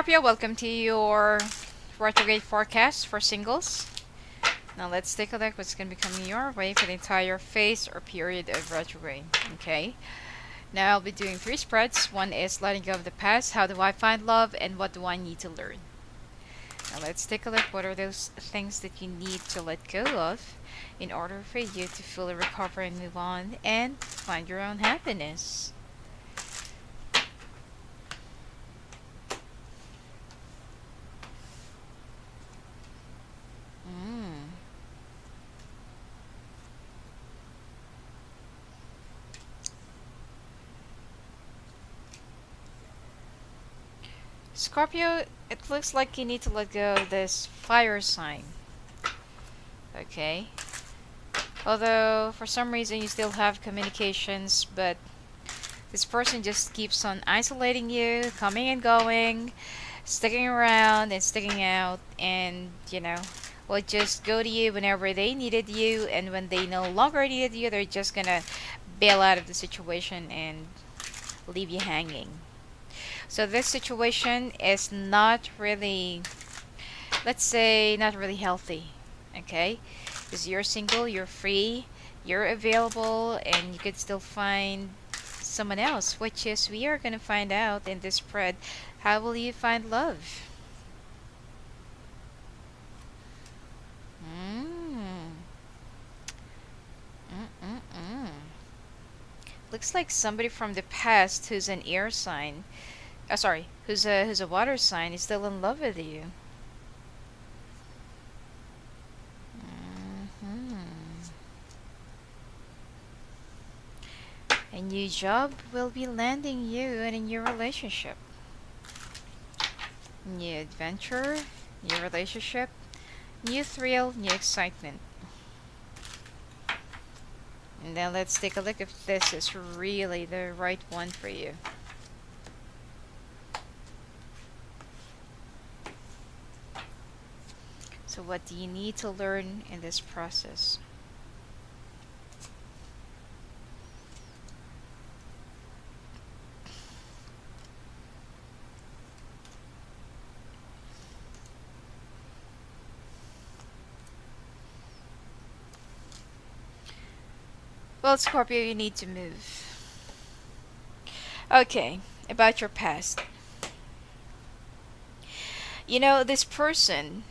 Scorpio, welcome to your retrograde forecast for singles. Now let's take a look what's going to be coming your way for the entire phase or period of retrograde. Okay. Now I'll be doing three spreads. One is letting go of the past, how do I find love, and what do I need to learn. Now let's take a look what are those things that you need to let go of in order for you to fully recover and move on and find your own happiness. Mm. Scorpio, it looks like you need to let go of this fire sign. Okay. Although, for some reason, you still have communications, but this person just keeps on isolating you, coming and going, sticking around and sticking out, and, will just go to you whenever they needed you, and when they no longer needed you, they're just gonna bail out of the situation and leave you hanging. So this situation is not really, let's say, not really healthy, okay? Because you're single, you're free, you're available, and you could still find someone else, which is we are going to find out in this spread. How will you find love? Mm. Mm-mm-mm. Looks like somebody from the past who's an air sign. Sorry, who's a water sign is still in love with you. Hmm. A new job will be landing you in a new relationship. New adventure, new relationship, new thrill, new excitement. And then let's take a look if this is really the right one for you. So what do you need to learn in this process? Well, Scorpio, you need to move. Okay, about your past. This person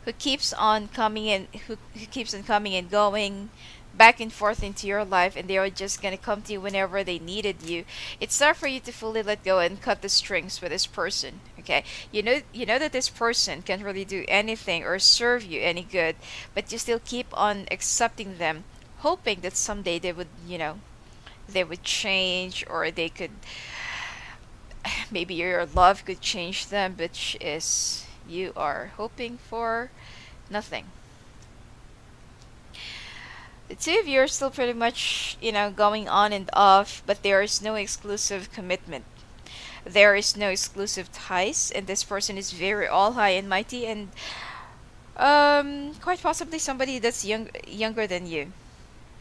who keeps on coming in, who keeps on coming and going back and forth into your life, and they are just gonna come to you whenever they needed you. It's time for you to fully let go and cut the strings with this person. Okay, you know that this person can't really do anything or serve you any good, but you still keep on accepting them, hoping that someday they would, they would change, or they could, maybe your love could change them, which is you are hoping for nothing. The two of you are still pretty much, going on and off, but there is no exclusive commitment. There is no exclusive ties, and this person is very all high and mighty, and quite possibly somebody that's younger than you.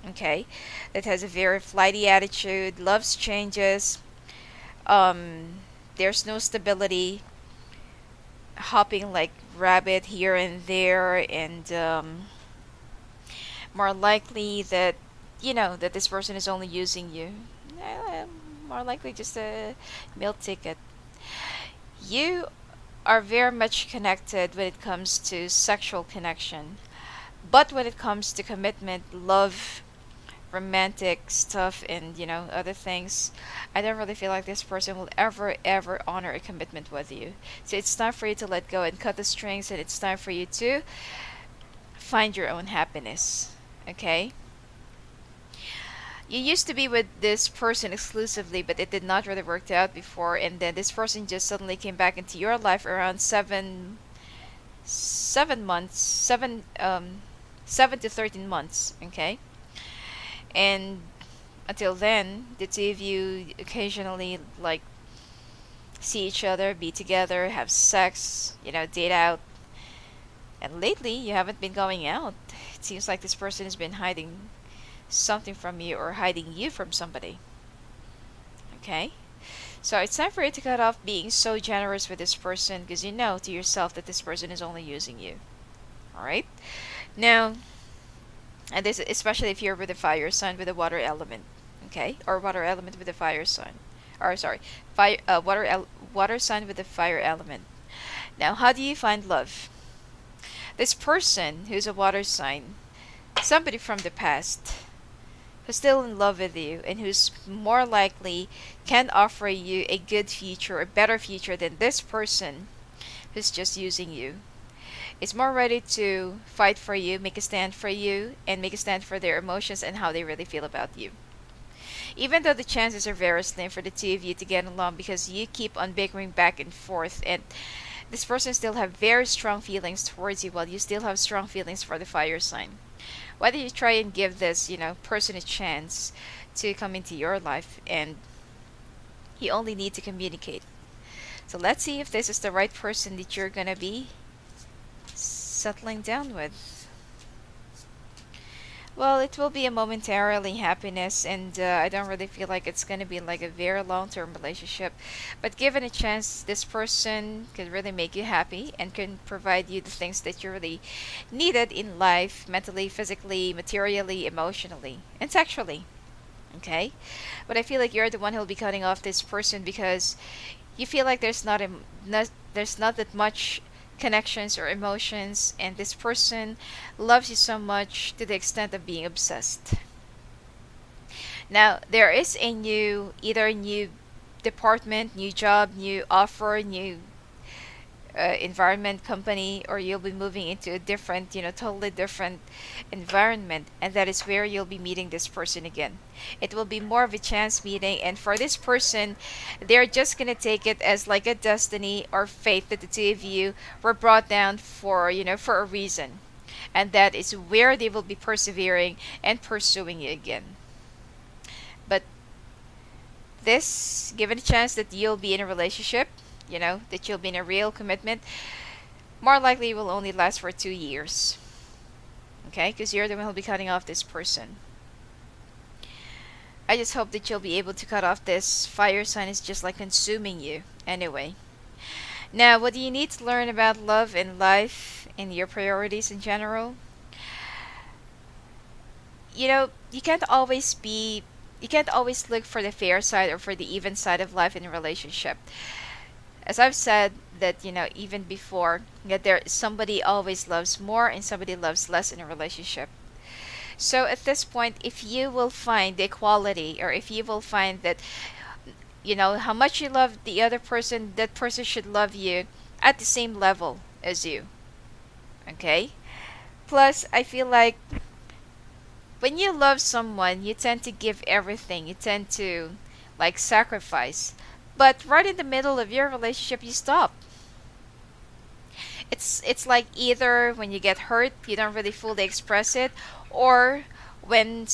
Okay, that has a very flighty attitude, loves changes. There's no stability, hopping like rabbit here and there, and more likely that that this person is only using you. Uh, More likely just a meal ticket. You are very much connected when it comes to sexual connection, but when it comes to commitment, love, romantic stuff, and other things, I don't really feel like this person will ever honor a commitment with you. So it's time for you to let go and cut the strings, and it's time for you to find your own happiness. Okay, you used to be with this person exclusively, but it did not really work out before, and then this person just suddenly came back into your life around 7 months, 7 to 13 months. Okay, and until then, the two of you occasionally like see each other, be together, have sex, date out. And lately, you haven't been going out. It seems like this person has been hiding something from you or hiding you from somebody. Okay? So it's time for you to cut off being so generous with this person, because you know to yourself that this person is only using you. All right. Now, and this especially if you're with a fire sign with a water element, okay, or water element with a fire sign, or sorry, fire water sign with a fire element. Now, how do you find love? This person who's a water sign, somebody from the past who's still in love with you and who's more likely can offer you a good future, a better future than this person who's just using you. Is more ready to fight for you, make a stand for you, and make a stand for their emotions and how they really feel about you. Even though the chances are very slim for the two of you to get along because you keep on bickering back and forth, and this person still have very strong feelings towards you while you still have strong feelings for the fire sign. Why don't you try and give this, person a chance to come into your life, and you only need to communicate. So let's see if this is the right person that you're gonna be settling down with. Well, it will be a momentarily happiness, and I don't really feel like it's gonna be like a very long-term relationship. But given a chance, this person can really make you happy and can provide you the things that you really needed in life, mentally, physically, materially, emotionally, and sexually. Okay, but I feel like you're the one who'll be cutting off this person because you feel like there's not that much connections or emotions, and this person loves you so much to the extent of being obsessed. Now, there is a new department, new job, new offer, new environment, company, or you'll be moving into a different, totally different environment, and that is where you'll be meeting this person again. It will be more of a chance meeting, and for this person, they're just gonna take it as like a destiny or fate that the two of you were brought down for, for a reason, and that is where they will be persevering and pursuing you again. But this, given a chance that you'll be in a relationship, that you'll be in a real commitment, more likely will only last for 2 years. Okay? Because you're the one who'll be cutting off this person. I just hope that you'll be able to cut off this fire sign is just like consuming you. Anyway. Now, what do you need to learn about love and life and your priorities in general? You can't always look for the fair side or for the even side of life in a relationship. As I've said that, even before, that there somebody always loves more and somebody loves less in a relationship. So at this point, if you will find the equality, or if you will find that, how much you love the other person, that person should love you at the same level as you. Okay? Plus, I feel like when you love someone, you tend to give everything. You tend to like sacrifice. But right in the middle of your relationship, you stop. It's like either when you get hurt, you don't really fully express it, or when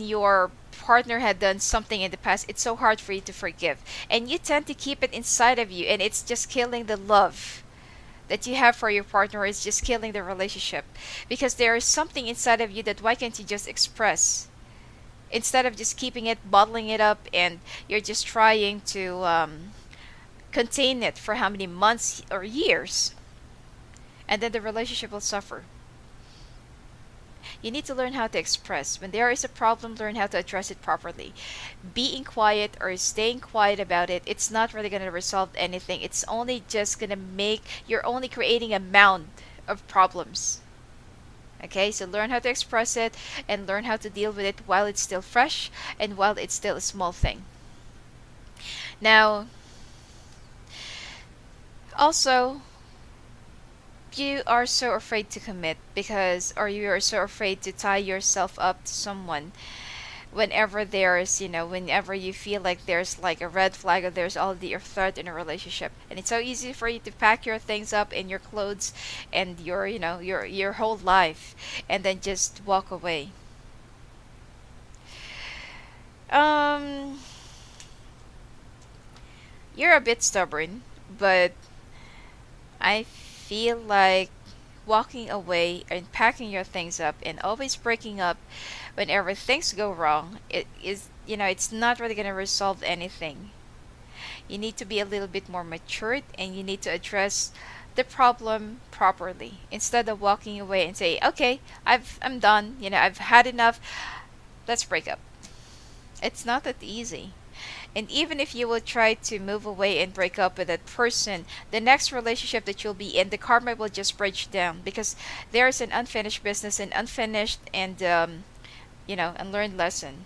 your partner had done something in the past, it's so hard for you to forgive, and you tend to keep it inside of you, and it's just killing the love that you have for your partner. It's just killing the relationship because there is something inside of you that why can't you just express? Instead of just keeping it, bottling it up, and you're just trying to contain it for how many months or years, and then the relationship will suffer. You need to learn how to express. When there is a problem, learn how to address it properly. Being quiet or staying quiet about it, it's not really going to resolve anything. It's only just going to you're only creating a mound of problems. Okay, so learn how to express it and learn how to deal with it while it's still fresh and while it's still a small thing. Now, also, you are so afraid to commit or you are so afraid to tie yourself up to someone whenever you feel like there's like a red flag or there's already a threat in a relationship, and it's so easy for you to pack your things up and your clothes and your whole life and then just walk away. um you're a bit stubborn, but I feel like walking away and packing your things up and always breaking up whenever things go wrong, it's not really going to resolve anything. You need to be a little bit more matured, and you need to address the problem properly instead of walking away and say, "Okay, I'm done. I've had enough. Let's break up." It's not that easy. And even if you will try to move away and break up with that person, the next relationship that you'll be in, the karma will just break down because there's an unfinished business and unfinished and unlearned lesson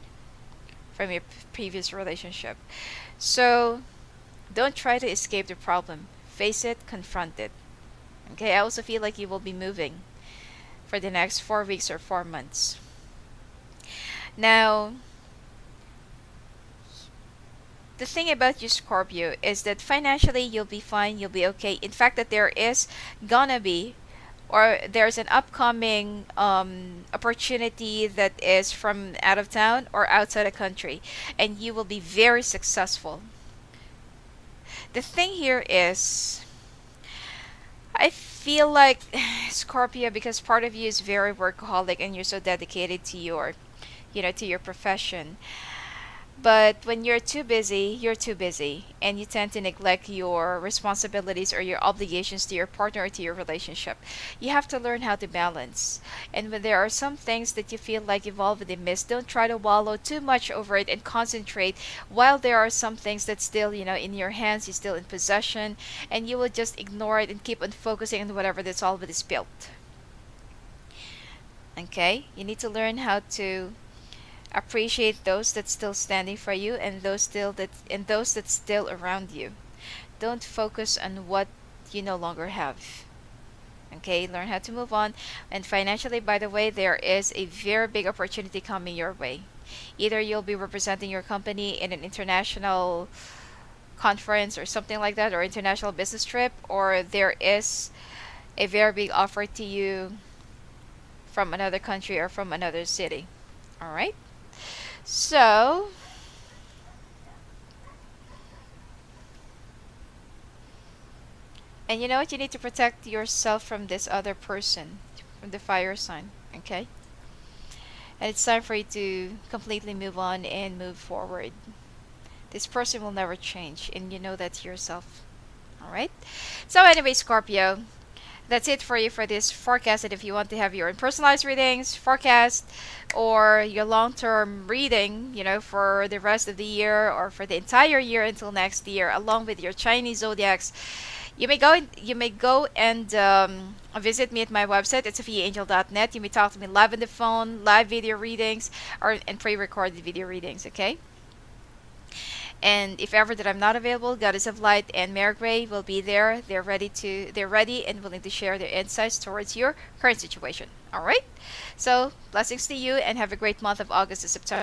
from your previous relationship. So don't try to escape the problem. Face it, confront it. Okay, I also feel like you will be moving for the next 4 weeks or 4 months. Now, the thing about you, Scorpio, is that financially you'll be fine, you'll be okay. In fact, that there is gonna be, or there's an upcoming opportunity that is from out of town or outside the country, and you will be very successful. The thing here is, I feel like Scorpio, because part of you is very workaholic and you're so dedicated to your profession. But when you're too busy, and you tend to neglect your responsibilities or your obligations to your partner or to your relationship. You have to learn how to balance. And when there are some things that you feel like you've already missed, don't try to wallow too much over it and concentrate while there are some things that still, in your hands, you're still in possession, and you will just ignore it and keep on focusing on whatever that's already built. Okay? You need to learn how to appreciate those that's still standing for you, and those that's still around you. Don't focus on what you no longer have. Okay, learn how to move on. And financially, by the way, there is a very big opportunity coming your way. Either you'll be representing your company in an international conference or something like that, or international business trip, or there is a very big offer to you from another country or from another city. All right. So, and you know what? You need to protect yourself from this other person, from the fire sign, okay? And it's time for you to completely move on and move forward. This person will never change, and you know that to yourself. Alright? So, anyway, Scorpio, that's it for you for this forecast. And if you want to have your own personalized readings, forecast, or your long-term reading, for the rest of the year or for the entire year until next year, along with your Chinese zodiacs, you may go and visit me at my website at sophiaangel.net. You may talk to me live on the phone, live video readings, and pre-recorded video readings. Okay. And if ever that I'm not available, Goddess of Light and Mare Gray will be there. They're ready and willing to share their insights towards your current situation. All right. So blessings to you, and have a great month of August to September.